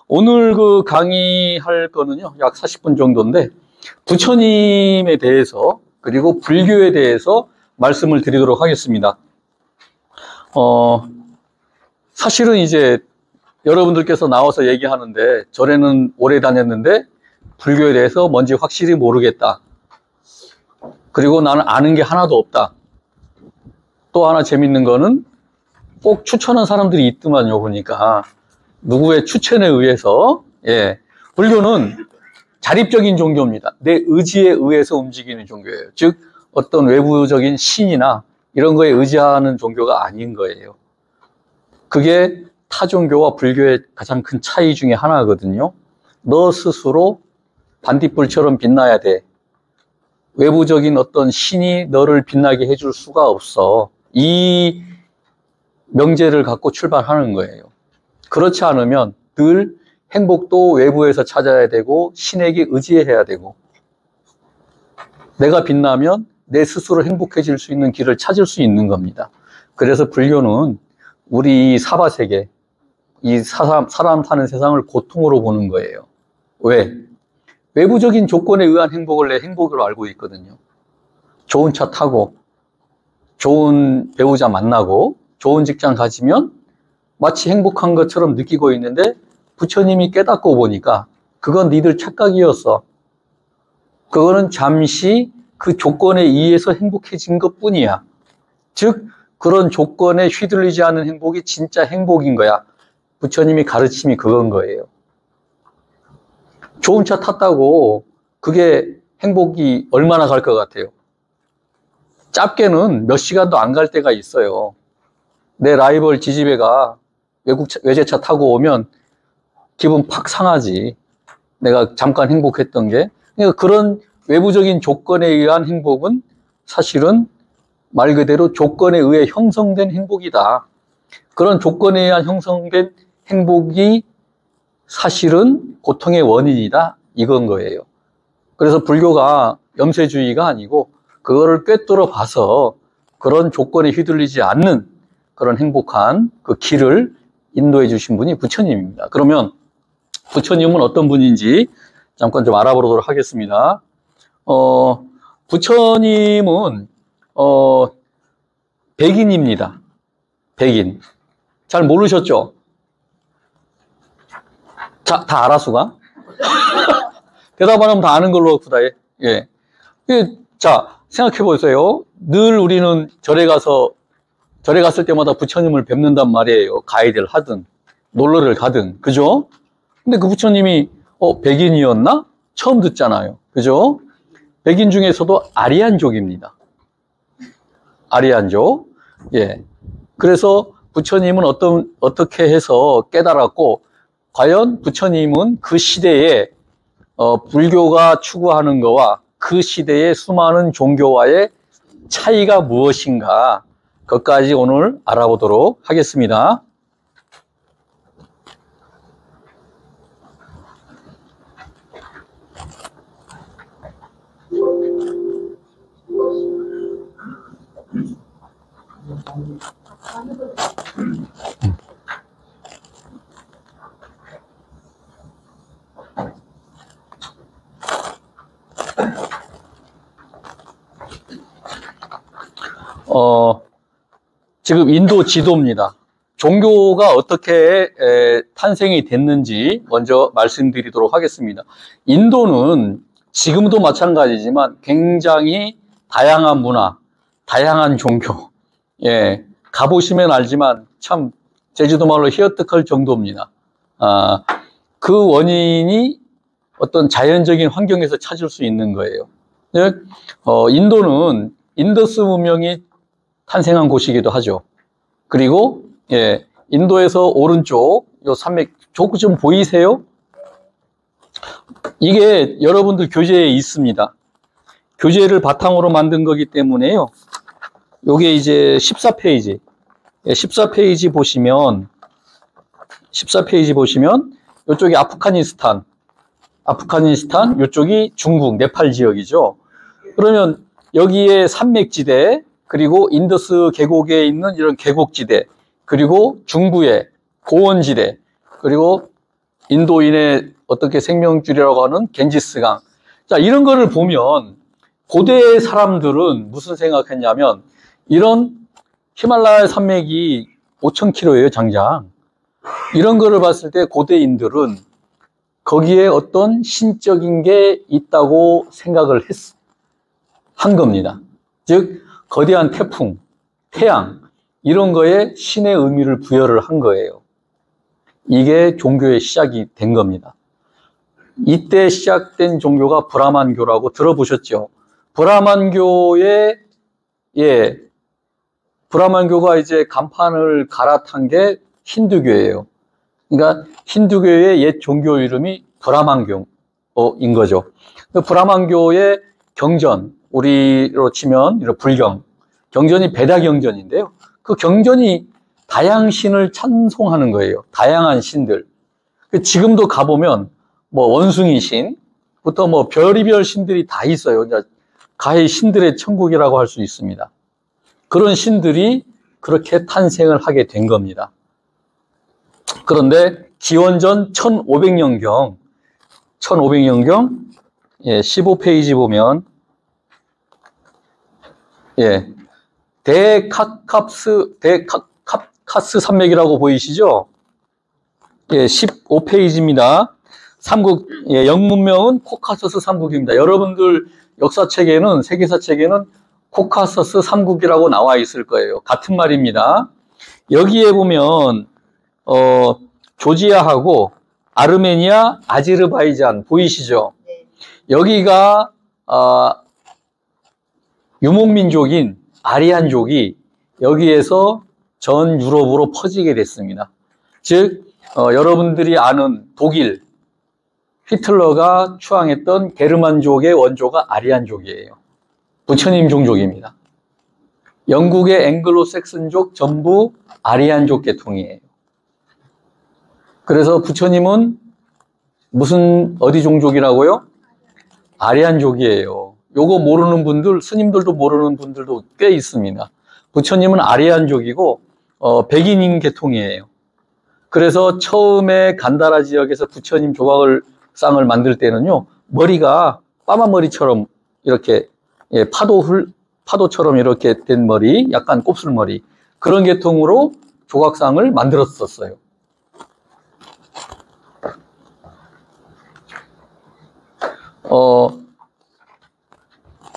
오늘 그 강의할 거는요, 약 40분 정도인데, 부처님에 대해서, 그리고 불교에 대해서 말씀을 드리도록 하겠습니다. 사실은 이제 여러분들께서 나와서 얘기하는데, 절에는 오래 다녔는데, 불교에 대해서 뭔지 확실히 모르겠다. 그리고 나는 아는 게 하나도 없다. 또 하나 재밌는 거는 꼭 추천한 사람들이 있더만요, 보니까. 누구의 추천에 의해서, 불교는 자립적인 종교입니다. 내 의지에 의해서 움직이는 종교예요. 즉, 어떤 외부적인 신이나 이런 거에 의지하는 종교가 아닌 거예요. 그게 타 종교와 불교의 가장 큰 차이 중에 하나거든요. 너 스스로 반딧불처럼 빛나야 돼. 외부적인 어떤 신이 너를 빛나게 해줄 수가 없어. 이 명제를 갖고 출발하는 거예요. 그렇지 않으면 늘 행복도 외부에서 찾아야 되고 신에게 의지해야 되고, 내가 빛나면 내 스스로 행복해질 수 있는 길을 찾을 수 있는 겁니다. 그래서 불교는 우리 이 사바세계, 이 사람 사는 세상을 고통으로 보는 거예요. 왜? 외부적인 조건에 의한 행복을 내 행복으로 알고 있거든요. 좋은 차 타고, 좋은 배우자 만나고, 좋은 직장 가지면 마치 행복한 것처럼 느끼고 있는데, 부처님이 깨닫고 보니까 그건 니들 착각이었어. 그거는 잠시 그 조건에 의해서 행복해진 것 뿐이야. 즉, 그런 조건에 휘둘리지 않은 행복이 진짜 행복인 거야. 부처님이 가르침이 그건 거예요. 좋은 차 탔다고 그게 행복이 얼마나 갈 것 같아요? 짧게는 몇 시간도 안 갈 때가 있어요. 내 라이벌 지지배가 외제차 타고 오면 기분 팍 상하지. 내가 잠깐 행복했던 게. 그러니까 그런 외부적인 조건에 의한 행복은 사실은 말 그대로 조건에 의해 형성된 행복이다. 그런 조건에 의한 형성된 행복이 사실은 고통의 원인이다. 이건 거예요. 그래서 불교가 염세주의가 아니고 그거를 꿰뚫어 봐서 그런 조건에 휘둘리지 않는 그런 행복한 그 길을 인도해 주신 분이 부처님입니다. 그러면 부처님은 어떤 분인지 잠깐 좀 알아보도록 하겠습니다. 부처님은 백인입니다. 백인. 잘 모르셨죠? 자, 다 알아, 수가? 대답 안 하면 다 아는 걸로 합시다. 예. 자, 생각해 보세요. 늘 우리는 절에 갔을 때마다 부처님을 뵙는단 말이에요. 가이드를 하든, 놀러를 가든, 그죠? 근데 그 부처님이, 백인이었나? 처음 듣잖아요. 그죠? 백인 중에서도 아리안족입니다. 아리안족. 예. 그래서 부처님은 어떻게 해서 깨달았고, 과연 부처님은 그 시대에, 불교가 추구하는 거와 그 시대의 수많은 종교와의 차이가 무엇인가, 그것까지 오늘 알아보도록 하겠습니다. 지금 인도 지도입니다. 종교가 어떻게 탄생이 됐는지 먼저 말씀드리도록 하겠습니다. 인도는 지금도 마찬가지지만 굉장히 다양한 문화, 다양한 종교, 가보시면 알지만 참 제주도 말로 희어뜩할 정도입니다. 그 원인이 어떤 자연적인 환경에서 찾을 수 있는 거예요. 인도는 인더스 문명이 탄생한 곳이기도 하죠. 그리고 인도에서 오른쪽 요 산맥 조금 좀 보이세요? 이게 여러분들 교재에 있습니다. 교재를 바탕으로 만든 거기 때문에요. 요게 이제 14페이지. 14페이지 보시면 요쪽이 아프가니스탄, 요쪽이 중국, 네팔 지역이죠. 그러면 여기에 산맥지대, 그리고 인더스 계곡에 있는 이런 계곡지대, 그리고 중부의 고원지대, 그리고 인도인의 어떻게 생명줄이라고 하는 겐지스강. 자, 이런 거를 보면 고대 사람들은 무슨 생각했냐면 이런 히말라야 산맥이 5,000km예요, 장장. 이런 거를 봤을 때 고대인들은 거기에 어떤 신적인 게 있다고 생각을 한 겁니다. 즉, 거대한 태풍, 태양, 이런 거에 신의 의미를 부여를 한 거예요. 이게 종교의 시작이 된 겁니다. 이때 시작된 종교가 브라만교라고 들어보셨죠? 브라만교가 이제 간판을 갈아탄 게 힌두교예요. 그러니까 힌두교의 옛 종교 이름이 브라만교인 거죠. 브라만교의 경전, 우리로 치면 이런 불경, 경전이 베다 경전인데요. 그 경전이 다양신을 찬송하는 거예요. 다양한 신들. 지금도 가보면 뭐 원숭이 신부터 뭐 별의별 신들이 다 있어요. 가히 신들의 천국이라고 할 수 있습니다. 그런 신들이 그렇게 탄생을 하게 된 겁니다. 그런데 기원전 1500년경 15페이지 보면 데카카스 산맥이라고 보이시죠? 15페이지입니다. 삼국, 영문명은 코카서스 삼국입니다. 여러분들 역사책에는, 세계사책에는 코카서스 삼국이라고 나와 있을 거예요. 같은 말입니다. 여기에 보면, 조지아하고 아르메니아, 아제르바이잔 보이시죠? 네. 여기가, 유목민족인 아리안족이 여기에서 전 유럽으로 퍼지게 됐습니다. 즉, 여러분들이 아는 독일, 히틀러가 추앙했던 게르만족의 원조가 아리안족이에요. 부처님 종족입니다. 영국의 앵글로색슨족 전부 아리안족 계통이에요. 그래서 부처님은 어디 종족이라고요? 아리안족이에요. 요거 모르는 분들, 스님들도 모르는 분들도 꽤 있습니다. 부처님은 아리안족이고 백인인 계통이에요. 그래서 처음에 간다라 지역에서 부처님 조각상을 만들 때는요, 머리가 빠마 머리처럼 이렇게 파도처럼 이렇게 된 머리, 약간 곱슬머리, 그런 계통으로 조각상을 만들었었어요.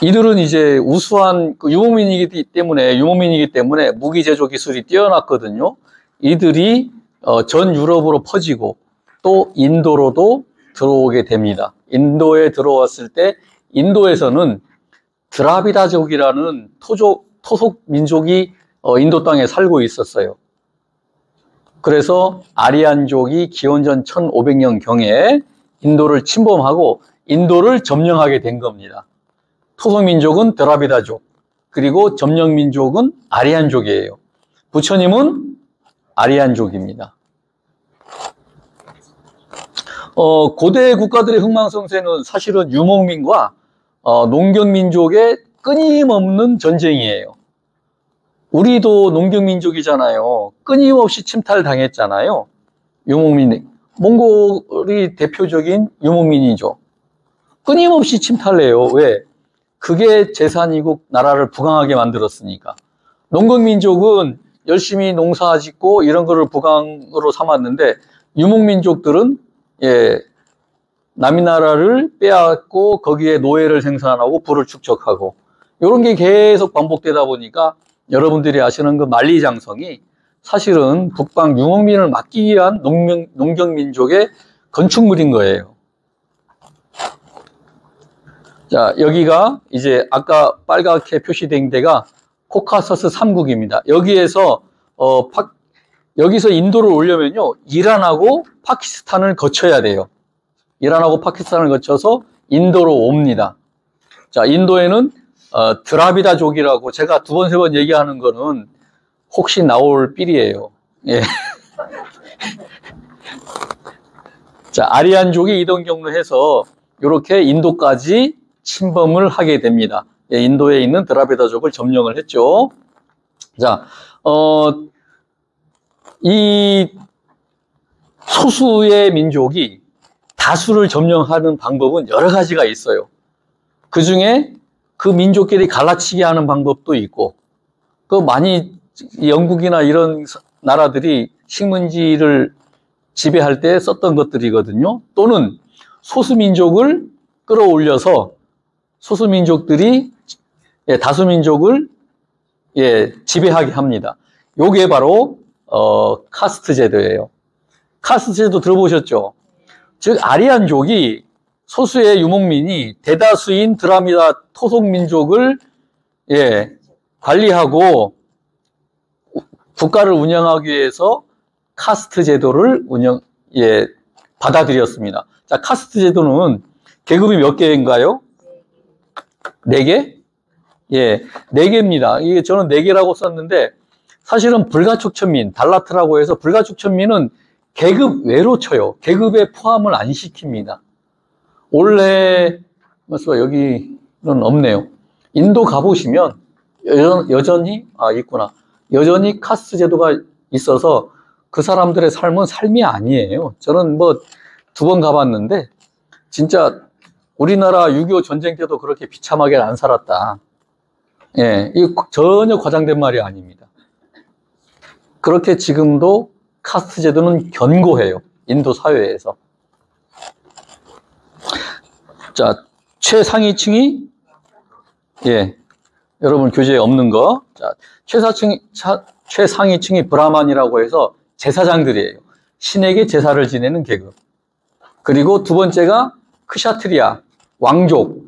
이들은 이제 우수한 유목민이기 때문에 무기 제조 기술이 뛰어났거든요. 이들이 전 유럽으로 퍼지고 또 인도로도 들어오게 됩니다. 인도에 들어왔을 때 인도에서는 드라비다족이라는 토속 민족이 인도 땅에 살고 있었어요. 그래서 아리안족이 기원전 1500년경에 인도를 침범하고 인도를 점령하게 된 겁니다. 토속 민족은 드라비다족, 그리고 점령 민족은 아리안족이에요. 부처님은 아리안족입니다. 고대 국가들의 흥망성쇠는 사실은 유목민과 농경민족의 끊임없는 전쟁이에요. 우리도 농경민족이잖아요. 끊임없이 침탈당했잖아요. 유목민, 몽골이 대표적인 유목민이죠. 끊임없이 침탈해요. 왜? 그게 재산이고 나라를 부강하게 만들었으니까. 농경민족은 열심히 농사 짓고 이런 거를 부강으로 삼았는데, 유목민족들은 남의 나라를 빼앗고 거기에 노예를 생산하고 부를 축적하고 이런 게 계속 반복되다 보니까 여러분들이 아시는 그 만리장성이 사실은 북방 유목민을 막기 위한 농경민족의 건축물인 거예요. 자, 여기가 이제 아까 빨갛게 표시된 데가 코카서스 3국입니다. 여기서 인도를 오려면요, 이란하고 파키스탄을 거쳐야 돼요. 이란하고 파키스탄을 거쳐서 인도로 옵니다. 자, 인도에는 드라비다족이라고 제가 2번, 3번 얘기하는 거는 혹시 나올 삘이에요. 예. 자, 아리안족이 이동 경로해서 이렇게 인도까지 침범을 하게 됩니다. 예, 인도에 있는 드라비다족을 점령을 했죠. 자, 이 소수의 민족이 다수를 점령하는 방법은 여러 가지가 있어요. 그 중에 그 민족끼리 갈라치기 하는 방법도 있고, 그 많이 영국이나 이런 나라들이 식민지를 지배할 때 썼던 것들이거든요. 또는 소수민족을 끌어올려서 소수민족들이 다수민족을 지배하게 합니다. 요게 바로 카스트 제도예요. 카스트 제도 들어보셨죠? 즉 아리안족이 소수의 유목민이 대다수인 드라미다 토속민족을 관리하고 국가를 운영하기 위해서 카스트 제도를 받아들였습니다. 자, 카스트 제도는 계급이 몇 개인가요? 4개? 예, 4개입니다. 이게 저는 4개라고 썼는데, 사실은 불가촉천민, 달라트라고 해서 불가촉천민은 계급 외로 쳐요. 계급에 포함을 안 시킵니다. 원래, 여기는 없네요. 인도 가보시면, 여전히, 있구나. 여전히 카스트 제도가 있어서 그 사람들의 삶은 삶이 아니에요. 저는 2번 가봤는데, 진짜 우리나라 6.25 전쟁 때도 그렇게 비참하게 안 살았다. 예, 이 전혀 과장된 말이 아닙니다. 그렇게 지금도 카스트 제도는 견고해요. 인도 사회에서. 자, 최상위층이, 여러분 교재에 없는 거. 자, 최상위층이 브라만이라고 해서 제사장들이에요. 신에게 제사를 지내는 계급. 그리고 2번째가 크샤트리아, 왕족.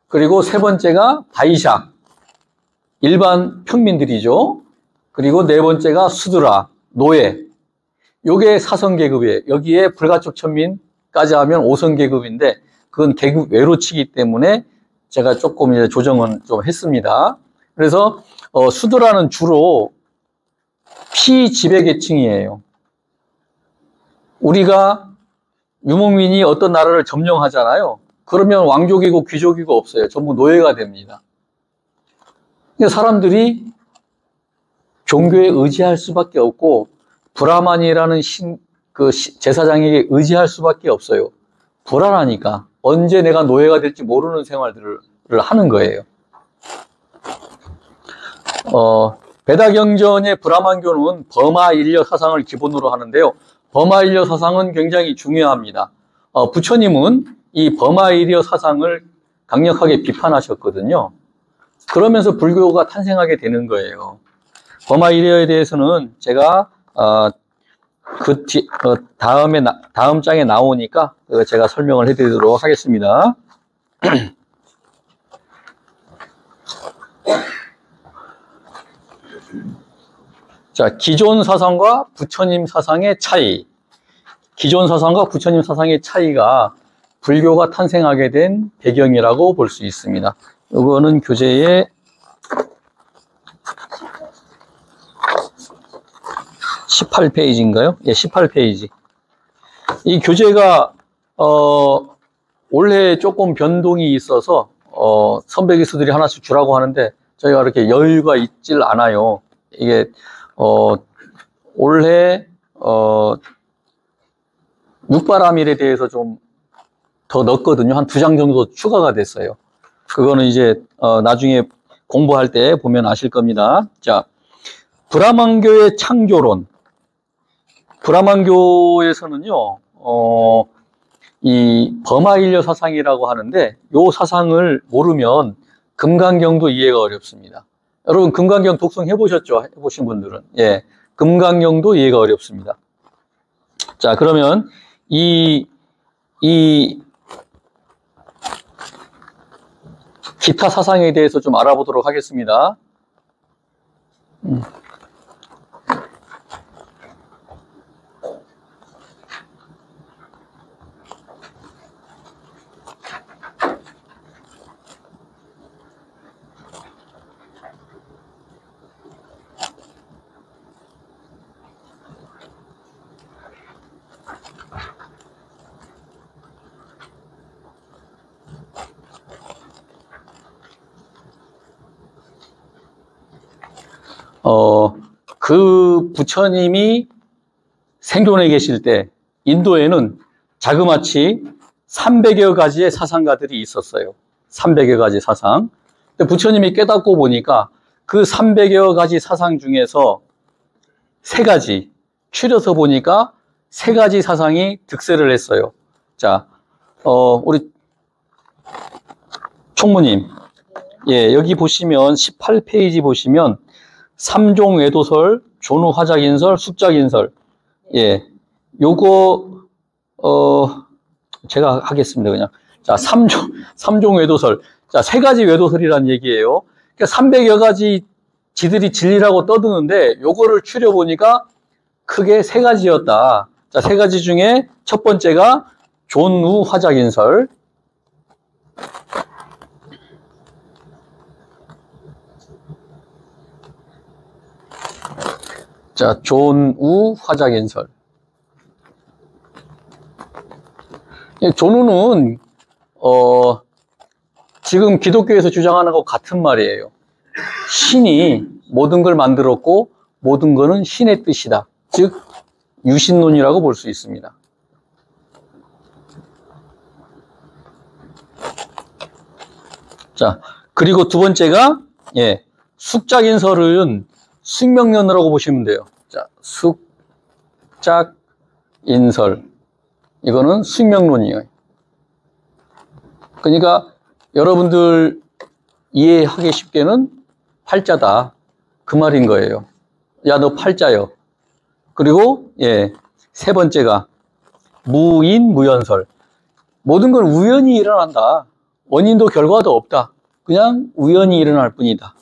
그리고 3번째가 바이샤, 일반 평민들이죠. 그리고 4번째가 수드라, 노예. 요게 4선 계급이에요. 여기에 불가촉 천민까지 하면 5선 계급인데, 그건 계급 외로 치기 때문에 제가 조금 이제 조정은 좀 했습니다. 그래서 수드라는 주로 피지배계층이에요. 우리가 유목민이 어떤 나라를 점령하잖아요. 그러면 왕족이고 귀족이고 없어요. 전부 노예가 됩니다. 사람들이 종교에 의지할 수밖에 없고, 브라만이라는 제사장에게 의지할 수밖에 없어요. 불안하니까. 언제 내가 노예가 될지 모르는 생활들을 하는 거예요. 베다경전의 브라만교는 버마일려 사상을 기본으로 하는데요. 버마일려 사상은 굉장히 중요합니다. 부처님은 이 버마일려 사상을 강력하게 비판하셨거든요. 그러면서 불교가 탄생하게 되는 거예요. 버마일려에 대해서는 제가 다음 장에 나오니까 제가 설명을 해드리도록 하겠습니다. 자, 기존 사상과 부처님 사상의 차이. 기존 사상과 부처님 사상의 차이가 불교가 탄생하게 된 배경이라고 볼 수 있습니다. 이거는 교재에 18페이지인가요? 예, 18페이지. 이 교재가 올해 조금 변동이 있어서 선배 기수들이 하나씩 주라고 하는데 저희가 그렇게 여유가 있질 않아요. 이게 올해 육바라밀에 대해서 좀 더 넣었거든요. 한 2장 정도 추가가 됐어요. 그거는 이제 나중에 공부할 때 보면 아실 겁니다. 자, 브라만교의 창조론. 브라만교에서는요, 이 버마일려 사상이라고 하는데, 요 사상을 모르면 금강경도 이해가 어렵습니다. 여러분, 금강경 독송해 보셨죠? 해보신 분들은. 예. 금강경도 이해가 어렵습니다. 자, 그러면 이 기타 사상에 대해서 좀 알아보도록 하겠습니다. 그 부처님이 생존해 계실 때 인도에는 자그마치 300여 가지의 사상가들이 있었어요. 300여 가지 사상. 근데 부처님이 깨닫고 보니까 그 300여 가지 사상 중에서 세 가지, 추려서 보니까 세 가지 사상이 득세를 했어요. 자, 우리 총무님. 예, 여기 보시면 18페이지 보시면 삼종외도설, 존우화작인설, 숙작인설. 예, 요거 제가 하겠습니다. 그냥. 자, 삼종외도설. 자, 세 가지 외도설이란 얘기예요. 그러니까 300여 가지 지들이 진리라고 떠드는데 요거를 추려보니까 크게 세 가지였다. 자, 세 가지 중에 첫 번째가 존우화작인설. 자, 존우화작인설. 존우는 지금 기독교에서 주장하는 것 같은 말이에요. 신이 모든 걸 만들었고 모든 것은 신의 뜻이다. 즉 유신론이라고 볼 수 있습니다. 자, 그리고 두 번째가 숙작인설은 숙명론이라고 보시면 돼요. 자, 숙작인설. 이거는 숙명론이에요. 그러니까 여러분들 이해하기 쉽게는 팔자다. 그 말인 거예요. 야, 너 팔자요. 그리고 세 번째가 무인무연설. 모든 건 우연히 일어난다. 원인도 결과도 없다. 그냥 우연히 일어날 뿐이다.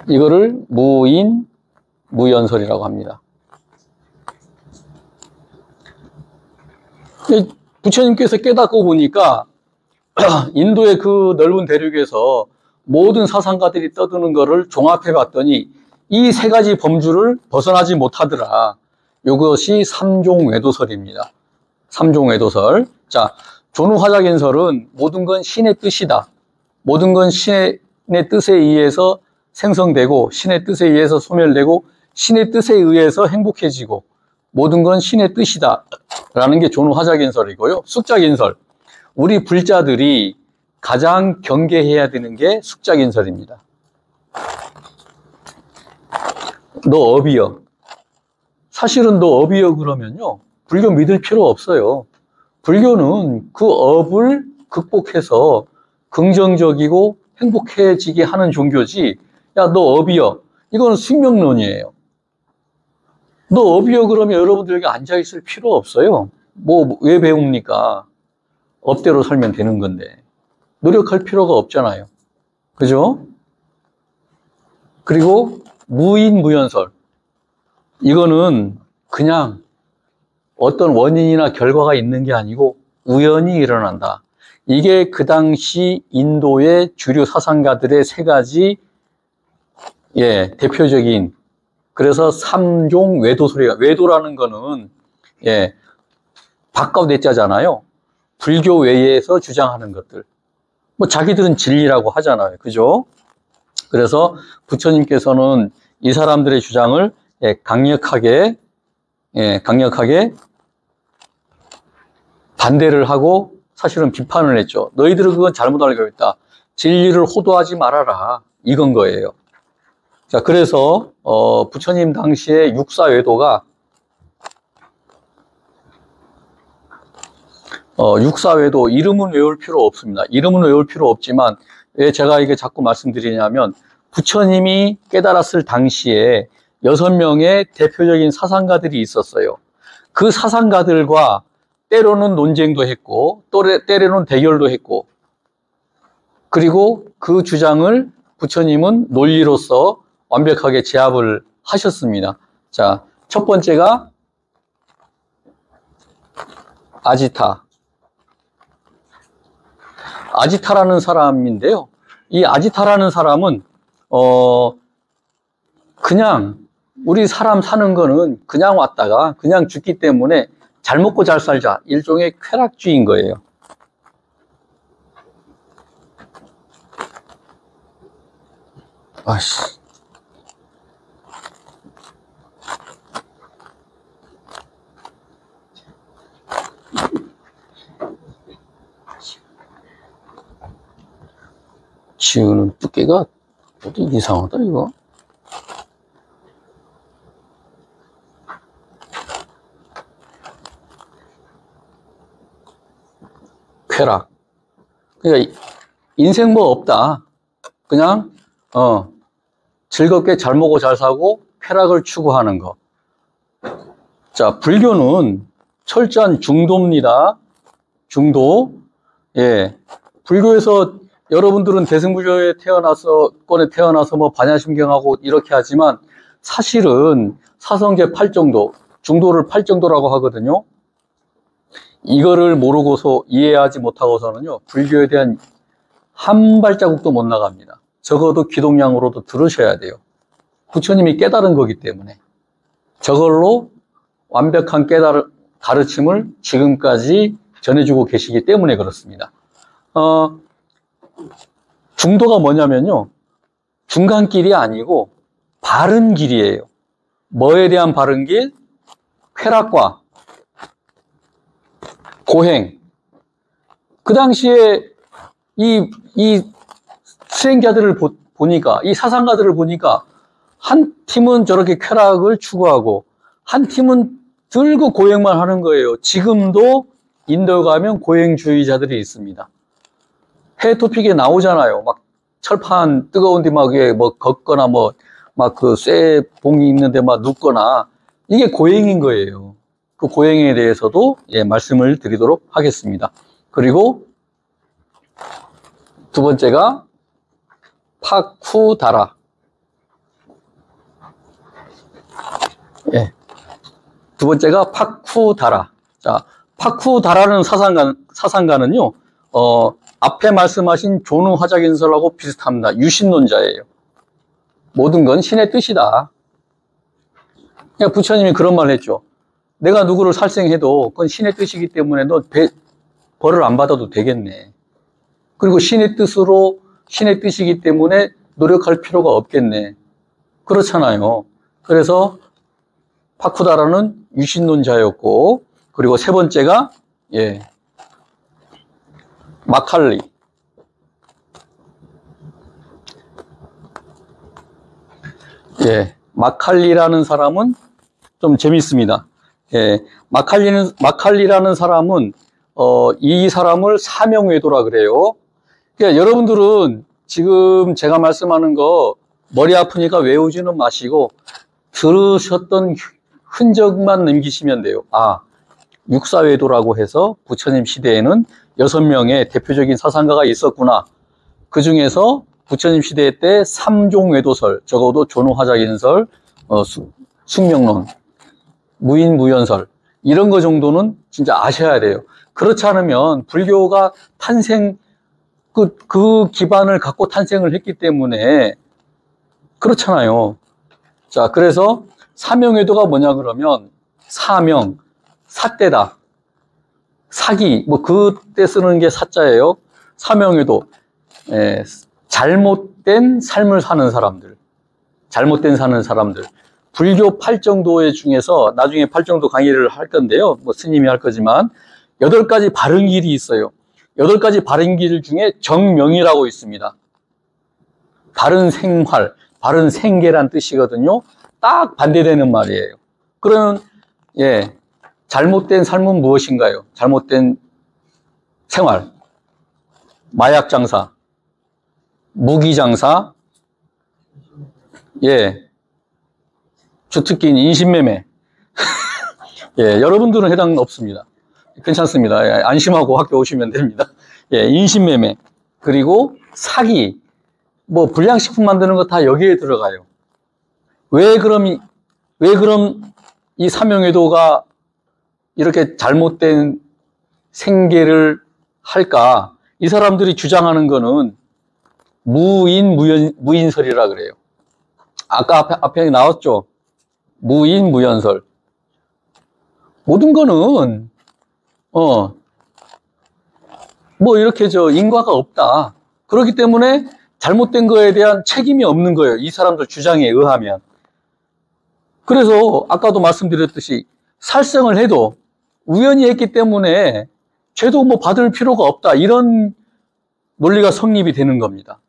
이거를 무인무연설이라고 합니다. 부처님께서 깨닫고 보니까 인도의 그 넓은 대륙에서 모든 사상가들이 떠드는 거를 종합해 봤더니 이 세 가지 범주를 벗어나지 못하더라. 이것이 삼종외도설입니다. 삼종외도설. 자, 존우화작인설은 모든 건 신의 뜻이다. 모든 건 신의 뜻에 의해서 생성되고 신의 뜻에 의해서 소멸되고 신의 뜻에 의해서 행복해지고 모든 건 신의 뜻이다 라는 게 존우화작인설이고요. 숙작인설, 우리 불자들이 가장 경계해야 되는 게 숙작인설입니다. 너 업이여. 사실은 너 업이여 그러면요, 불교 믿을 필요 없어요. 불교는 그 업을 극복해서 긍정적이고 행복해지게 하는 종교지. 야, 너 업이여. 이거는 숙명론이에요. 너 업이여 그러면 여러분들 여기 앉아있을 필요 없어요. 뭐 왜 배웁니까? 업대로 살면 되는 건데 노력할 필요가 없잖아요. 그죠? 그리고 무인무연설. 이거는 그냥 어떤 원인이나 결과가 있는 게 아니고 우연히 일어난다. 이게 그 당시 인도의 주류 사상가들의 세 가지 대표적인, 그래서 삼종 외도설이가, 외도라는 거는 바깥 외자잖아요. 불교 외에서 주장하는 것들. 뭐 자기들은 진리라고 하잖아요. 그죠? 그래서 부처님께서는 이 사람들의 주장을 강력하게 반대를 하고 사실은 비판을 했죠. 너희들은 그건 잘못 알고 있다. 진리를 호도하지 말아라. 이건 거예요. 자, 그래서 부처님 당시에 육사외도가 육사외도 이름은 외울 필요 없습니다. 이름은 외울 필요 없지만 왜 제가 이게 자꾸 말씀드리냐면 부처님이 깨달았을 당시에 6명의 대표적인 사상가들이 있었어요. 그 사상가들과 때로는 논쟁도 했고 때로는 대결도 했고, 그리고 그 주장을 부처님은 논리로서 완벽하게 제압을 하셨습니다. 자, 첫 번째가 아지타라는 사람인데요. 이 아지타라는 사람은 그냥 우리 사람 사는 거는 그냥 왔다가 그냥 죽기 때문에 잘 먹고 잘 살자, 일종의 쾌락주의인 거예요. 아씨. 지우는 두께가 어디 이상하다, 이거. 쾌락. 그러니까 인생 뭐 없다. 그냥 즐겁게 잘 먹고 잘 사고 쾌락을 추구하는 거. 자, 불교는 철저한 중도입니다. 중도. 예. 불교에서 여러분들은 대승불교에 권에 태어나서 뭐 반야심경하고 이렇게 하지만 사실은 사성제 8정도, 중도를 8정도라고 하거든요. 이거를 모르고서 이해하지 못하고서는요, 불교에 대한 한 발자국도 못 나갑니다. 적어도 기독량으로도 들으셔야 돼요. 부처님이 깨달은 거기 때문에. 저걸로 완벽한 가르침을 지금까지 전해주고 계시기 때문에 그렇습니다. 중도가 뭐냐면요, 중간길이 아니고 바른 길이에요. 뭐에 대한 바른 길? 쾌락과 고행. 그 당시에 이 수행자들을 보니까, 이 사상가들을 보니까 한 팀은 저렇게 쾌락을 추구하고 한 팀은 들고 고행만 하는 거예요. 지금도 인도 가면 고행주의자들이 있습니다. 해외 토픽에 나오잖아요. 막 철판 뜨거운 데 막 뭐 걷거나 뭐 막 그 쇠봉이 있는데 막 눕거나, 이게 고행인 거예요. 그 고행에 대해서도 말씀을 드리도록 하겠습니다. 그리고 두 번째가 파쿠다라. 두 번째가 파쿠다라. 자, 파쿠다라는 사상가는요, 앞에 말씀하신 조누 화자긴설하고 비슷합니다. 유신론자예요. 모든 건 신의 뜻이다. 그러니까 부처님이 그런 말을 했죠. 내가 누구를 살생해도 그건 신의 뜻이기 때문에 너 벌을 안 받아도 되겠네. 그리고 신의 뜻이기 때문에 노력할 필요가 없겠네. 그렇잖아요. 그래서 파쿠다라는 유신론자였고, 그리고 세 번째가 마칼리. 마칼리라는 사람은 좀 재밌습니다. 마칼리라는 사람은 이 사람을 사명외도라 그래요. 그러니까 여러분들은 지금 제가 말씀하는 거 머리 아프니까 외우지는 마시고 들으셨던 흔적만 남기시면 돼요. 아, 육사외도라고 해서 부처님 시대에는 6명의 대표적인 사상가가 있었구나. 그 중에서 부처님 시대 때 3종 외도설, 적어도 조누화자긴설, 숙명론, 무인무연설, 이런 거 정도는 진짜 아셔야 돼요. 그렇지 않으면 불교가 그 기반을 갖고 탄생을 했기 때문에 그렇잖아요. 자, 그래서 사명외도가 뭐냐 그러면 사명, 사때다. 사기, 뭐 그때 쓰는 게 사자예요. 사명외도. 잘못된 삶을 사는 사람들. 잘못된 사는 사람들. 불교 8정도의 중에서 나중에 8정도 강의를 할 건데요. 뭐 스님이 할 거지만 8가지 바른 길이 있어요. 8가지 바른 길 중에 정명이라고 있습니다. 바른 생활, 바른 생계란 뜻이거든요. 딱 반대되는 말이에요. 그러면 잘못된 삶은 무엇인가요? 잘못된 생활, 마약 장사, 무기 장사, 주특기인 인신매매. 여러분들은 해당 없습니다. 괜찮습니다. 안심하고 학교 오시면 됩니다. 인신매매. 그리고 사기. 뭐 불량식품 만드는 거 다 여기에 들어가요. 왜 그럼 이 사명외도가 이렇게 잘못된 생계를 할까? 이 사람들이 주장하는 거는 무인설이라 그래요. 아까 앞에 나왔죠? 무인무연설. 모든 거는 뭐 이렇게 인과가 없다. 그렇기 때문에 잘못된 거에 대한 책임이 없는 거예요. 이 사람들 주장에 의하면. 그래서 아까도 말씀드렸듯이 살생을 해도 우연히 했기 때문에 죄도 뭐 받을 필요가 없다. 이런 논리가 성립이 되는 겁니다.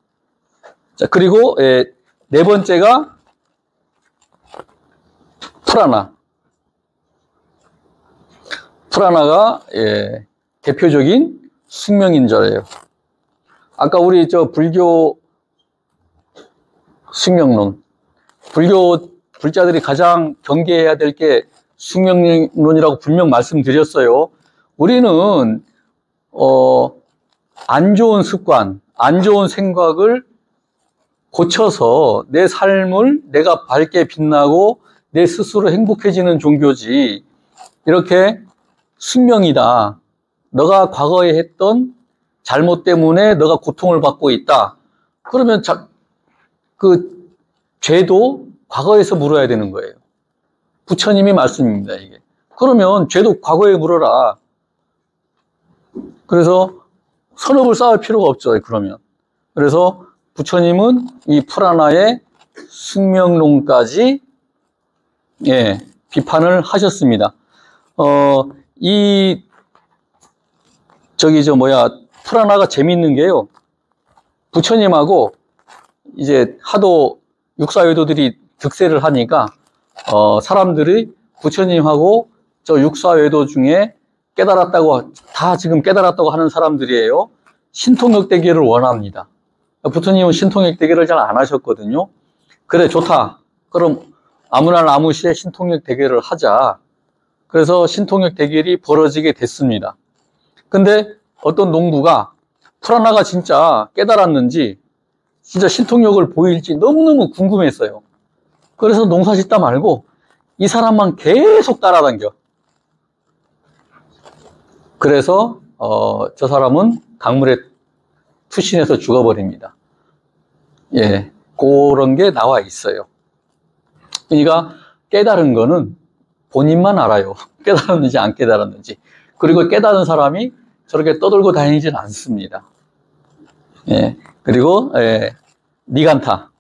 자, 그리고 네 번째가 프라나. 프라나가 대표적인 숙명인자예요. 아까 우리 불교 숙명론, 불자들이 가장 경계해야 될 게 숙명론이라고 분명 말씀드렸어요. 우리는 안 좋은 습관, 안 좋은 생각을 고쳐서 내 삶을 내가 밝게 빛나고 내 스스로 행복해지는 종교지, 이렇게 숙명이다, 너가 과거에 했던 잘못 때문에 너가 고통을 받고 있다, 그러면 그 죄도 과거에서 물어야 되는 거예요. 부처님이 말씀입니다, 이게. 그러면 죄도 과거에 물어라. 그래서 선업을 쌓을 필요가 없죠, 그러면. 그래서 부처님은 이 프라나의 숙명론까지 비판을 하셨습니다. 프라나가 재밌는 게요, 부처님하고 이제 하도 육사외도들이 득세를 하니까 사람들이 부처님하고 저 육사외도 중에 지금 깨달았다고 하는 사람들이에요. 신통력 대계를 원합니다. 부처님은 신통력 대계를 잘 안 하셨거든요. 그래, 좋다. 그럼 아무나 아무시에 신통력 대계를 하자. 그래서 신통력 대결이 벌어지게 됐습니다. 근데 어떤 농부가 프라나가 진짜 깨달았는지, 진짜 신통력을 보일지 너무너무 궁금했어요. 그래서 농사 짓다 말고 이 사람만 계속 따라다녀. 그래서 저 사람은 강물에 투신해서 죽어버립니다. 그런 게 나와 있어요. 그러니까 깨달은 거는 본인만 알아요. 깨달았는지 안 깨달았는지. 그리고 깨달은 사람이 저렇게 떠들고 다니진 않습니다. 그리고 니간타.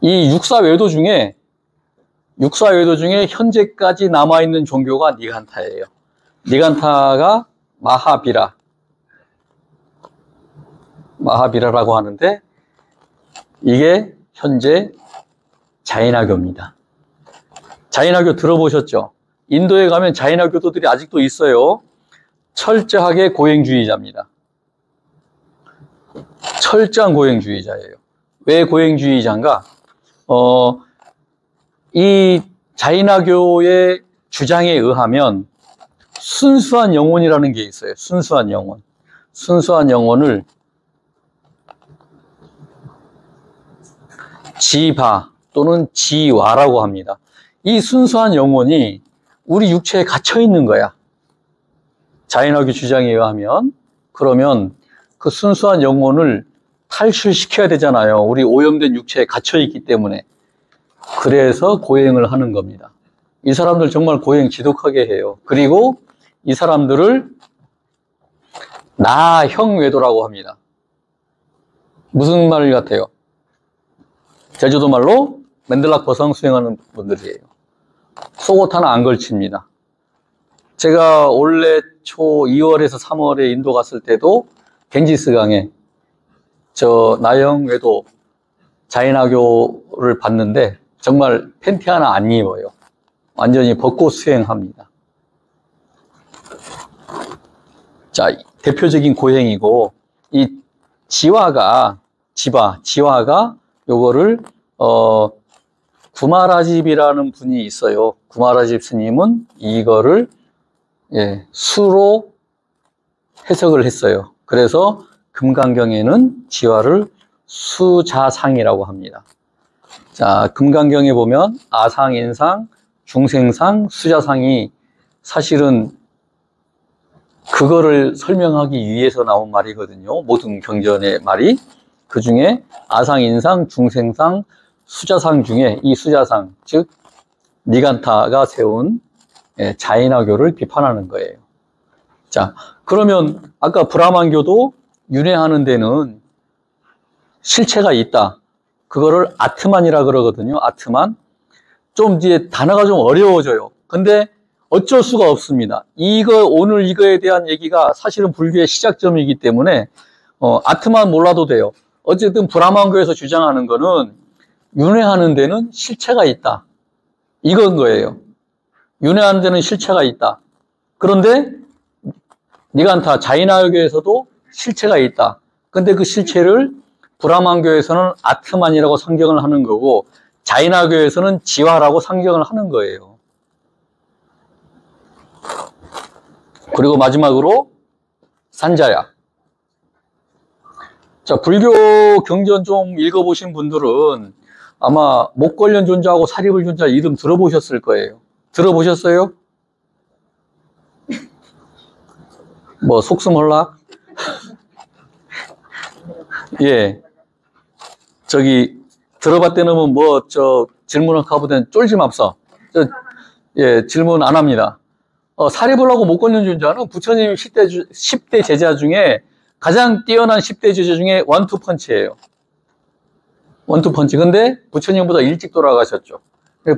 이 육사외도 중에 현재까지 남아있는 종교가 니간타예요. 니간타가 마하비라라고 하는데, 이게 현재 자이나교입니다. 자이나교 들어보셨죠? 인도에 가면 자이나 교도들이 아직도 있어요. 철저하게 고행주의자입니다. 철저한 고행주의자예요. 왜 고행주의자인가? 이 자이나교의 주장에 의하면 순수한 영혼이라는 게 있어요. 순수한 영혼. 순수한 영혼을 지바 또는 지와라고 합니다. 이 순수한 영혼이 우리 육체에 갇혀 있는 거야. 자이나교 주장에 의하면. 그러면 그 순수한 영혼을 탈출시켜야 되잖아요. 우리 오염된 육체에 갇혀 있기 때문에. 그래서 고행을 하는 겁니다. 이 사람들 정말 고행 지독하게 해요. 그리고 이 사람들을 나형외도라고 합니다. 무슨 말 같아요? 제주도 말로 맨들락 버성 수행하는 분들이에요. 속옷 하나 안 걸칩니다. 제가 올해 초 2월에서 3월에 인도 갔을 때도 갱지스강에 저 나형외도 자이나교를 봤는데 정말 팬티 하나 안 입어요. 완전히 벗고 수행합니다. 자, 대표적인 고행이고, 이 지화가 요거를 구마라집이라는 분이 있어요. 구마라집 스님은 이거를 수로 해석을 했어요. 그래서 금강경에는 지화를 수자상이라고 합니다. 자, 금강경에 보면 아상, 인상, 중생상, 수자상이 사실은 그거를 설명하기 위해서 나온 말이거든요. 모든 경전의 말이. 그 중에 아상, 인상, 중생상, 수자상 중에 이 수자상, 즉 니간타가 세운 자이나교를 비판하는 거예요. 자, 그러면 아까 브라만교도 윤회하는 데는 실체가 있다. 그거를 아트만이라 그러거든요. 아트만. 좀 이제 단어가 좀 어려워져요. 근데 어쩔 수가 없습니다. 오늘 이거에 대한 얘기가 사실은 불교의 시작점이기 때문에 아트만 몰라도 돼요. 어쨌든 브라만교에서 주장하는 거는 윤회하는 데는 실체가 있다. 이건 거예요. 윤회하는 데는 실체가 있다. 그런데 니간타 자이나교에서도 실체가 있다. 근데 그 실체를 브라만교에서는 아트만이라고 상정을 하는 거고 자이나교에서는 지화라고 상정을 하는 거예요. 그리고 마지막으로 산자야. 자, 불교 경전 좀 읽어보신 분들은 아마 목걸련 존자하고 사리불 존자 이름 들어보셨을 거예요. 들어보셨어요? 뭐 속수몰락? 예. 저기 들어봤대는 뭐 질문을 가보된 쫄지 맙소. 예, 질문 안 합니다. 사리불하고 목걸련 존자는 부처님 10대 제자 중에 가장 뛰어난 10대 제자 중에 원투펀치예요. 원투펀치. 근데 부처님보다 일찍 돌아가셨죠.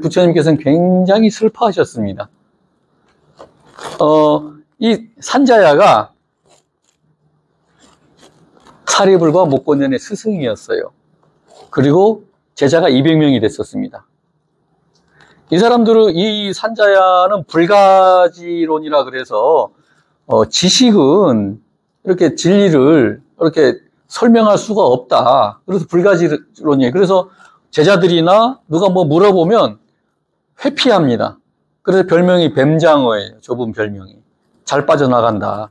부처님께서는 굉장히 슬퍼하셨습니다. 이 산자야가 사리불과 목걸련의 스승이었어요. 그리고 제자가 200명이 됐었습니다. 이 사람들은 이 산자야는 불가지론이라 그래서 지식은 이렇게 진리를 이렇게 설명할 수가 없다. 그래서 불가지론이에요. 그래서 제자들이나 누가 뭐 물어보면 회피합니다. 그래서 별명이 뱀장어예요. 좁은 별명이. 잘 빠져나간다.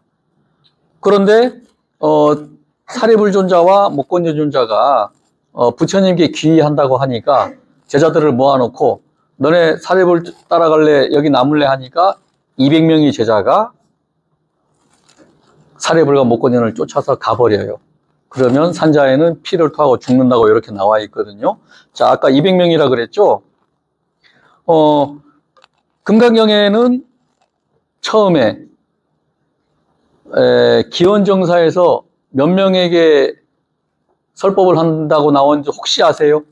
그런데 사리불 존자와 목걸련 존자가 부처님께 귀의한다고 하니까 제자들을 모아놓고 너네 사리불 따라갈래? 여기 남을래? 하니까 200명의 제자가 사리불과 목걸련을 쫓아서 가버려요. 그러면 산자에는 피를 토하고 죽는다고 이렇게 나와 있거든요. 자, 아까 200명이라 그랬죠? 금강경에는 처음에 기원정사에서 몇 명에게 설법을 한다고 나온지 혹시 아세요?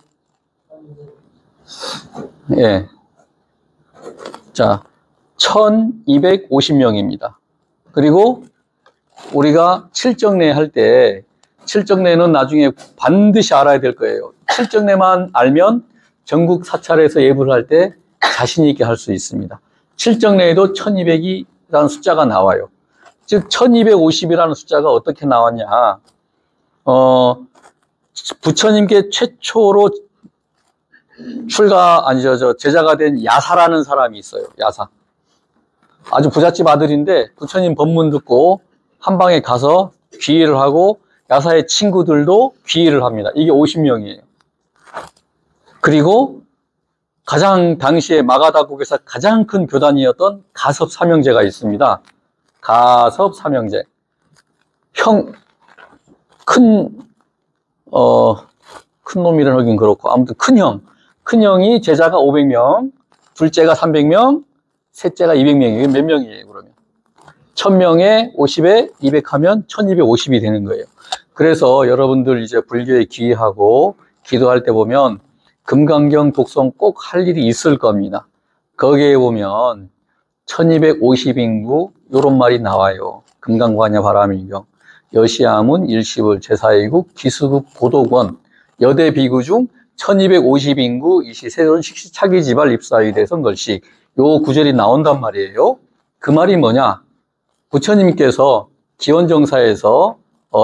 예. 자, 1250명입니다. 그리고 우리가 칠정례 할 때, 칠정례는 나중에 반드시 알아야 될 거예요. 칠정례만 알면 전국 사찰에서 예불을 할 때 자신 있게 할 수 있습니다. 칠정례에도 1200이라는 숫자가 나와요. 즉 1250이라는 숫자가 어떻게 나왔냐. 부처님께 최초로 제자가 된 야사라는 사람이 있어요. 야사. 아주 부잣집 아들인데 부처님 법문 듣고 한방에 가서 귀의를 하고 야사의 친구들도 귀의를 합니다. 이게 50명이에요. 그리고 가장 당시에 마가다국에서 가장 큰 교단이었던 가섭 삼형제가 있습니다. 가섭 삼형제. 큰 놈이라는 하긴 그렇고 아무튼 큰 형이 제자가 500명, 둘째가 300명, 셋째가 200명이에요. 이게 몇 명이에요, 그러면? 1000명에 50에 200 하면 1250이 되는 거예요. 그래서 여러분들 이제 불교에 귀의하고 기도할 때 보면 금강경 독송 꼭 할 일이 있을 겁니다. 거기에 보면 1250인구 요런 말이 나와요. 금강관야 바라밀경 여시아문 일시불 제사이국 기수급 보도권 여대 비구 중 1250인구 이시 세존 식시 차기지발 입사이 대선 걸식 요 구절이 나온단 말이에요. 그 말이 뭐냐? 부처님께서 기원정사에서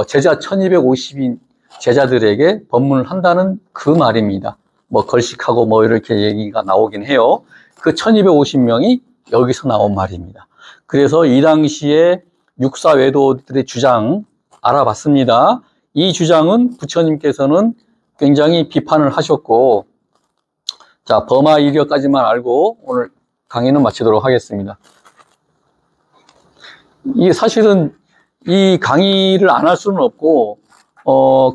제자 1250인 제자들에게 법문을 한다는 그 말입니다. 뭐 걸식하고 뭐 이렇게 얘기가 나오긴 해요. 그 1250명이 여기서 나온 말입니다. 그래서 이 당시에 육사외도들의 주장 알아봤습니다. 이 주장은 부처님께서는 굉장히 비판을 하셨고, 자, 버마 이력까지만 알고 오늘 강의는 마치도록 하겠습니다. 이 사실은 이 강의를 안 할 수는 없고,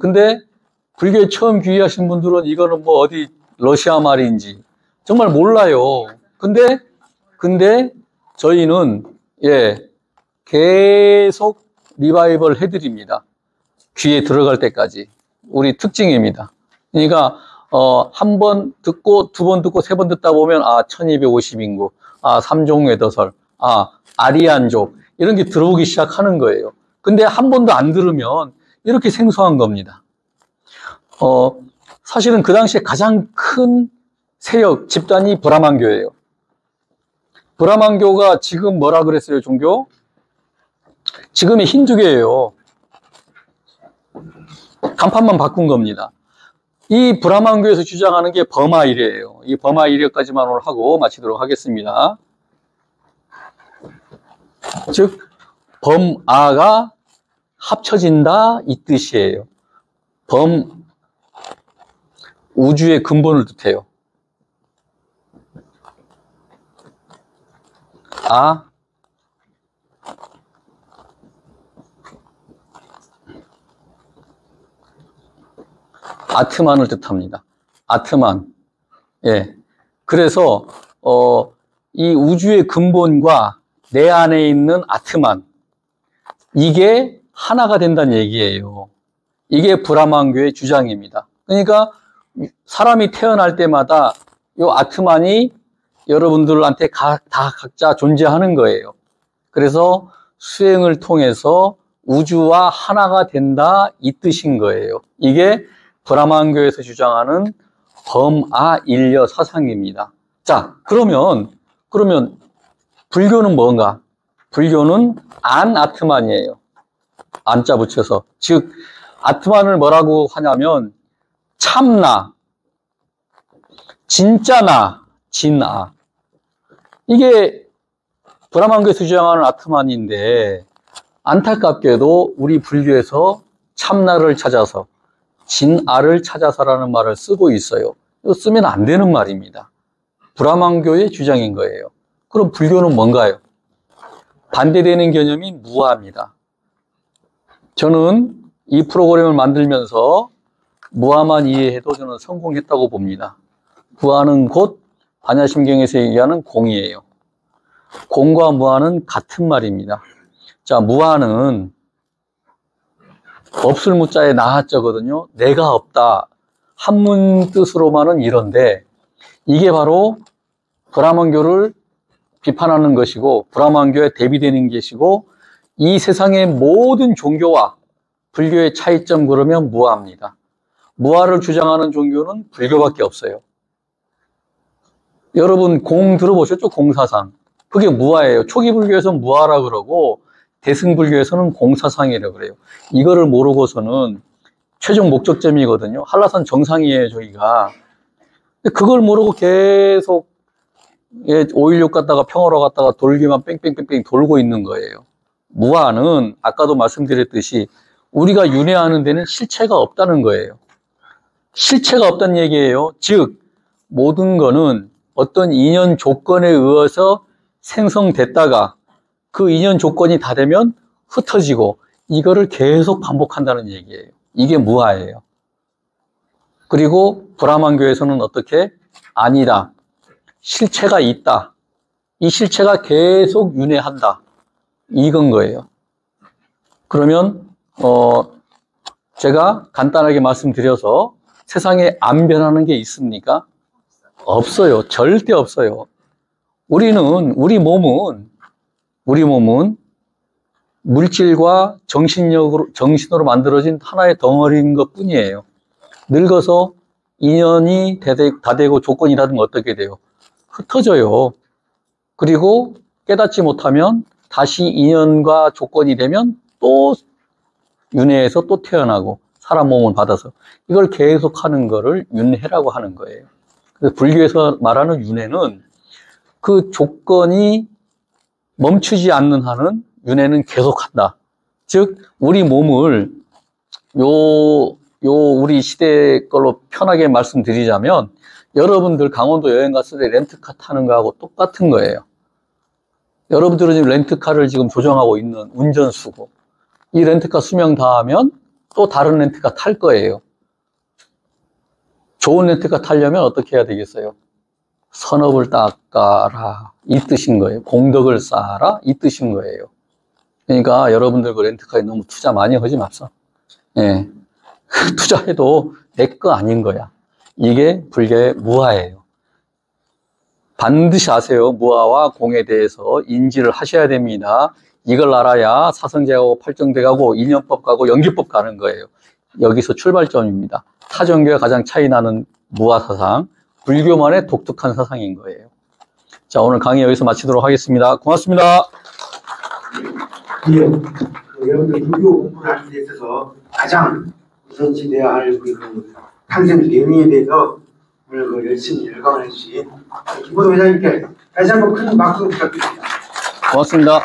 근데 불교에 처음 귀의하신 분들은 이거는 뭐 어디 러시아 말인지 정말 몰라요. 근데 저희는 계속 리바이벌 해드립니다. 귀에 들어갈 때까지. 우리 특징입니다. 그러니까 한 번 듣고 두 번 듣고 세 번 듣다 보면 1250인구, 삼종외도설, 아리안족 이런 게 들어오기 시작하는 거예요. 근데 한 번도 안 들으면 이렇게 생소한 겁니다. 사실은 그 당시에 가장 큰 세력, 집단이 브라만교예요. 브라만교가 지금 뭐라 그랬어요, 종교? 지금의 힌두교예요. 간판만 바꾼 겁니다. 이 브라만교에서 주장하는 게 버마이레예요. 이 버마이레까지만 오늘 하고 마치도록 하겠습니다. 즉 범아가 합쳐진다 이 뜻이에요. 우주의 근본을 뜻해요. 아트만을 뜻합니다. 아트만. 예. 그래서 이 우주의 근본과 내 안에 있는 아트만, 이게 하나가 된다는 얘기예요. 이게 브라만교의 주장입니다. 그러니까 사람이 태어날 때마다 이 아트만이 여러분들한테 다 각자 존재하는 거예요. 그래서 수행을 통해서 우주와 하나가 된다 이 뜻인 거예요. 이게 브라만교에서 주장하는 범아일려 사상입니다. 자, 그러면 불교는 뭔가? 불교는 아트만이에요. 안자 붙여서. 즉 아트만을 뭐라고 하냐면 참나, 진짜나, 진아. 이게 브라만교에서 주장하는 아트만인데 안타깝게도 우리 불교에서 참나를 찾아서 진아를 찾아서라는 말을 쓰고 있어요. 이거 쓰면 안 되는 말입니다. 브라만교의 주장인 거예요. 그럼 불교는 뭔가요? 반대되는 개념이 무아입니다. 저는 이 프로그램을 만들면서 무아만 이해해도 저는 성공했다고 봅니다. 무아는 곧 반야심경에서 얘기하는 공이에요. 공과 무아는 같은 말입니다. 자, 무아는 없을 무자의 나하자거든요. 내가 없다. 한문 뜻으로만은 이런데 이게 바로 브라만교를 비판하는 것이고 브라만교에 대비되는 것이고 이 세상의 모든 종교와 불교의 차이점 그러면 무아입니다. 무아를 주장하는 종교는 불교밖에 없어요. 여러분 공 들어보셨죠? 공사상. 그게 무아예요. 초기 불교에서는 무아라 그러고 대승불교에서는 공사상이라고 그래요. 이거를 모르고서는 최종 목적점이거든요. 한라산 정상이에요, 저희가. 근데 그걸 모르고 계속 516 갔다가 평화로 갔다가 돌기만 뺑뺑뺑뺑 돌고 있는 거예요. 무아는 아까도 말씀드렸듯이 우리가 윤회하는 데는 실체가 없다는 거예요. 실체가 없다는 얘기예요. 즉 모든 거는 어떤 인연 조건에 의해서 생성됐다가 그 인연 조건이 다 되면 흩어지고 이거를 계속 반복한다는 얘기예요. 이게 무아예요. 그리고 브라만교에서는 어떻게? 아니다. 실체가 있다. 이 실체가 계속 윤회한다. 이건 거예요. 그러면 제가 간단하게 말씀드려서 세상에 안 변하는 게 있습니까? 없어요. 절대 없어요. 우리 몸은 물질과 정신으로 만들어진 하나의 덩어리인 것 뿐이에요. 늙어서 인연이 다 되고 조건이 다 되면 어떻게 돼요? 흩어져요. 그리고 깨닫지 못하면 다시 인연과 조건이 되면 또 윤회해서 또 태어나고 사람 몸을 받아서 이걸 계속 하는 거를 윤회라고 하는 거예요. 그래서 불교에서 말하는 윤회는 그 조건이 멈추지 않는 윤회는 계속한다. 즉 우리 몸을 우리 시대 걸로 편하게 말씀드리자면 여러분들 강원도 여행 갔을 때 렌트카 타는 거하고 똑같은 거예요. 여러분들은 지금 렌트카를 지금 조정하고 있는 운전수고 이 렌트카 수명 다하면 또 다른 렌트카 탈 거예요. 좋은 렌트카 타려면 어떻게 해야 되겠어요? 선업을 닦아라 이 뜻인 거예요. 공덕을 쌓아라 이 뜻인 거예요. 그러니까 여러분들 그 렌트카에 너무 투자 많이 하지 맙소. 예. 투자해도 내 거 아닌 거야. 이게 불교의 무아예요. 반드시 아세요. 무아와 공에 대해서 인지를 하셔야 됩니다. 이걸 알아야 사성제하고 팔정대하고 인연법 가고 연기법 가는 거예요. 여기서 출발점입니다. 타종교와 가장 차이 나는 무아사상, 불교만의 독특한 사상인 거예요. 자, 오늘 강의 여기서 마치도록 하겠습니다. 고맙습니다. 예, 여러분들 불교 공부를 하는 데 있어서 가장 우선시돼야 할 그 탄생 내용에 대해서 오늘 그 열심히 열강을 해주신 김보동 회장님께 다시 한번 큰 박수 부탁드립니다. 고맙습니다.